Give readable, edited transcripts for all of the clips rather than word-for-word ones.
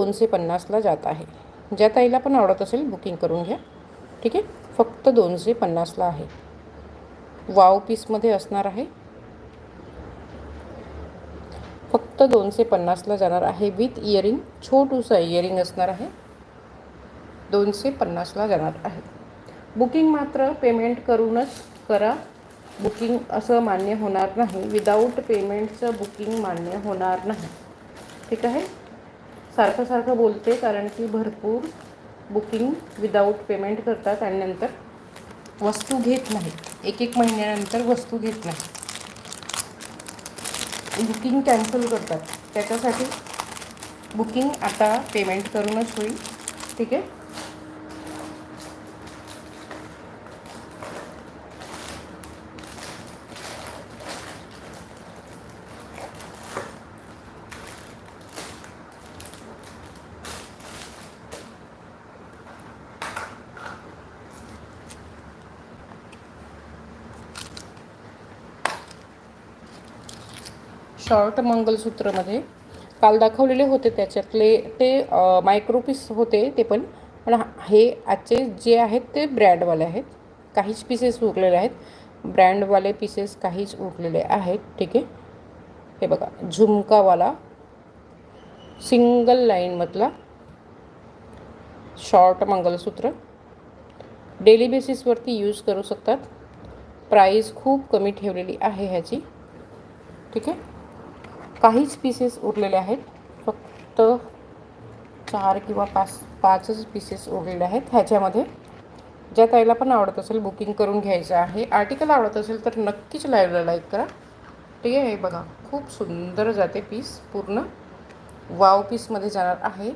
250ला जात आहे. ज्या ताईला पण आवडत असेल बुकिंग करून घ्या. ठीक आहे, फक्त 250ला आहे. वाव पीसमध्ये असणार आहे. फक्त 250ला जाणार आहे. विथ इयरिंग, छोटूसा इयरिंग असणार आहे. 250ला जाणार आहे. बुकिंग मात्र पेमेंट करूनच करा. बुकिंग असं मान्य होणार नाही. विदाऊट पेमेंटचं बुकिंग मान्य होणार नाही. ठीक आहे, सारखं बोलते कारण की भरपूर बुकिंग विदाऊट पेमेंट करतात आणि नंतर वस्तू घेत नाही. एक महिन्यानंतर वस्तू घेत नाही, बुकिंग कॅन्सल करतात. त्याच्यासाठी बुकिंग आता पेमेंट करूनच होईल. ठीक आहे, शॉर्ट मंगलसूत्रमध्ये काल दाखवलेले होते त्याच्यातले ते मायक्रोपीस होते ते पण हे आजचे जे आहेत ते ब्रँडवाले आहेत. काहीच पीसेस उरलेले आहेत. ब्रँडवाले पीसेस काहीच उरलेले आहेत. ठीक आहे, हे बघा, झुमकावाला सिंगल लाईनमधला शॉर्ट मंगलसूत्र डेली बेसिसवरती यूज करू शकतात. प्राईस खूप कमी ठेवलेली आहे ह्याची. ठीक आहे, काहीच पीसेस उरलेले आहेत. फक्त 4 किंवा 5च पीसेस उरलेले आहेत ह्याच्यामध्ये. ज्या ताईला पण आवडत असेल बुकिंग करून घ्यायचं आहे. आर्टिकल आवडत असेल तर नक्कीच लाईव्हला लाईक करा. ठीक आहे, हे बघा, खूप सुंदर जाते पीस. पूर्ण वाव पीसमध्ये जाणार आहे.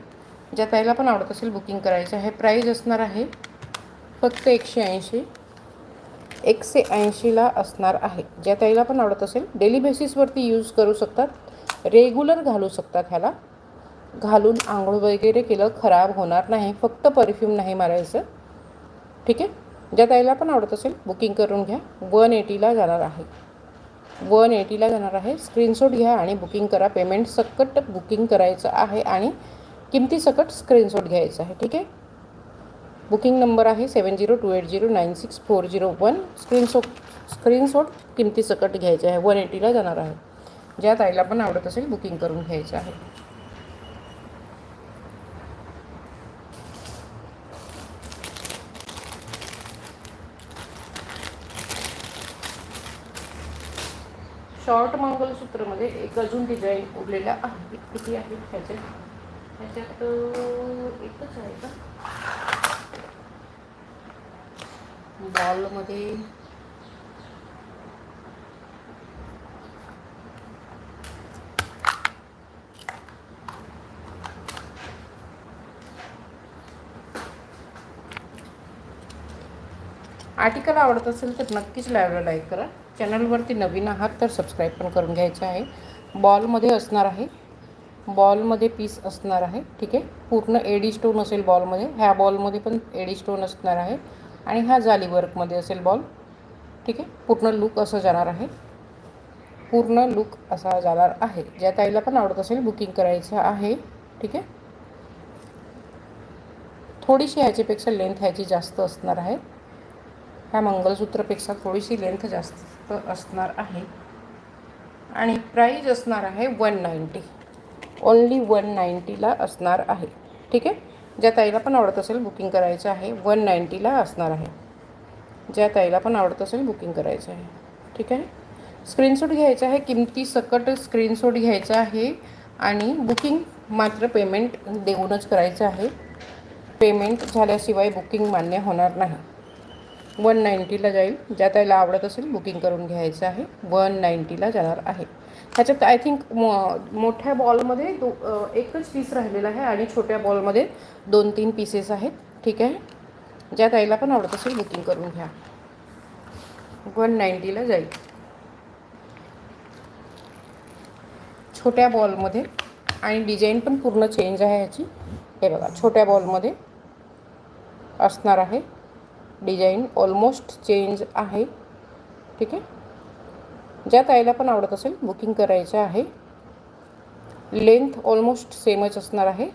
ज्या ताईला पण आवडत असेल बुकिंग करायचं आहे. प्राईज असणार आहे फक्त 180ला असणार आहे. ज्या ताईला पण आवडत असेल डेली बेसिसवरती यूज करू शकतात. रेग्युलर घालू शकतात. ह्याला घालून आंघोळ वगैरे केलं खराब होणार नाही. फक्त परफ्यूम नाही मारायचं. ठीक आहे, ज्या ताईला पण आवडत असेल बुकिंग करून घ्या. 180ला जाणार आहे. 180ला जाणार आहे. स्क्रीनशॉट घ्या आणि बुकिंग करा. पेमेंट सकट बुकिंग करायचं आहे आणि किमती सकट स्क्रीनशॉट घ्यायचं आहे. ठीक आहे, बुकिंग नंबर आहे 7028096401. स्क्रीनशॉट किमती सकट घ्यायचे आहे. 180ला जाणार आहे. ज्या ताईला पण आवडत असेल बुकिंग करून घ्यायचं आहे. शॉर्ट मंगलसूत्रमध्ये एक अजून डिझाईन उरलेल्या आहे. किती आहेत ह्याच्यात एकच आहे का? बॉलमध्ये आर्टिकल आवडत असेल तर नक्कीच लाईव्हला लाईक करा. चॅनलवरती नवीन आहात तर सबस्क्राईब पण करून घ्यायचं आहे. बॉलमध्ये असणार आहे. बॉलमध्ये पीस असणार आहे. ठीक आहे, पूर्ण एडी स्टोन असेल बॉलमध्ये. ह्या बॉलमध्ये पण एडी स्टोन असणार आहे आणि हा जाली वर्कमध्ये असेल बॉल. ठीक आहे, पूर्ण लुक असं जाणार आहे. पूर्ण लुक असा जाणार आहे. ज्या ताईला पण आवडत असेल बुकिंग करायचं आहे. ठीक आहे, थोडीशी ह्याच्यापेक्षा लेंथ ह्याची जास्त असणार आहे. ह्या मंगलसूत्रपेक्षा थोडीशी लेंथ जास्त असणार आहे आणि प्राईज असणार आहे 190. ओन्ली 190ला असणार आहे. ठीक आहे, ज्या ताईला पण आवडत असेल बुकिंग करायचं आहे. 190ला असणार आहे. ज्या ताईला पण आवडत असेल बुकिंग करायचं आहे. ठीक आहे, स्क्रीनशॉट घ्यायचा आहे. किमती सकट स्क्रीनशॉट घ्यायचा आहे आणि बुकिंग मात्र पेमेंट देऊनच करायचं आहे. पेमेंट झाल्याशिवाय बुकिंग मान्य होणार नाही. 190ला जाईल. ज्या ताईला आवडत असेल बुकिंग करून घ्यायचं आहे. 190ला जाणार आहे. ह्याच्यात आय थिंक मोठ्या बॉलमध्ये एकच पीस राहिलेला आहे आणि छोट्या बॉलमध्ये 2-3 पीसेस आहेत. ठीक आहे, ज्या ताईला पण आवडत असेल बुकिंग करून घ्या. 190ला जाईल. छोट्या बॉलमध्ये आणि डिझाईन पण पूर्ण चेंज आहे ह्याची. हे बघा, छोट्या बॉलमध्ये असणार आहे. डिझाईन ऑलमोस्ट चेंज आहे. ठीक आहे, ज्या ताईला पण आवडत असेल बुकिंग करायचं आहे. लेंथ ऑलमोस्ट सेमच असणार आहे.